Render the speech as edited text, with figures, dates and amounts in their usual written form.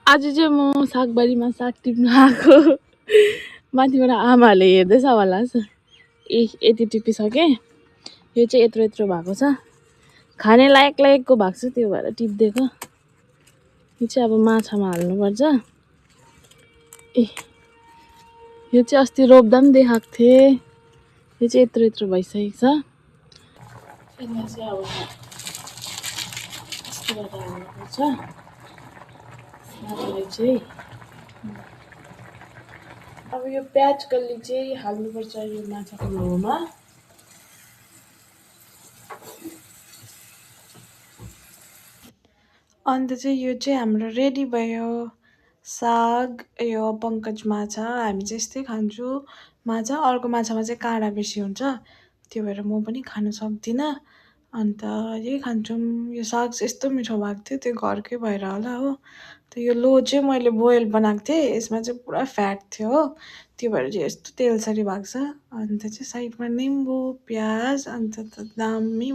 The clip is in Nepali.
आज चाहिँ म सागबारीमा साग टिप्न आएको। माथिबाट आमाहरूले हेर्दैछ होला यति टिपिसकेँ। यो चाहिँ यत्रो यत्रो भएको छ, खाने लायक लायकको भएको छ, त्यो भएर टिप्दिएको। यो चाहिँ अब माछामा हाल्नुपर्छ। यो चाहिँ अस्ति रोप्दा पनि देखाएको थिएँ। यो चाहिँ यत्रो यत्रो भइसकेको छ। यसलाई चाहिँ अब यस्तोबाट हाल्नुपर्छ। सागलाई चाहिँ अब यो प्याज कल्ली चाहिँ हाल्नुपर्छ यो माछाको मोमोमा। अन्त चाहिँ यो चाहिँ हाम्रो रेडी भयो साग। यो पङ्कज माछा, हामी चाहिँ यस्तै खान्छौँ माछा। अर्को माछामा चाहिँ काँडा बेसी हुन्छ, त्यो भएर म पनि खानु सक्दिनँ। अन्त यही खान्छौँ। यो साग चाहिँ यस्तो मिठो भएको थियो, त्यो घरकै भएर होला हो। त्यो यो लो चाहिँ मैले बोइल बनाएको थिएँ, यसमा चाहिँ पुरा फ्याट थियो हो, त्यो भएर चाहिँ यस्तो तेलसरी भएको छ। अन्त चाहिँ साइडमा निम्बु प्याज, अन्त त दामी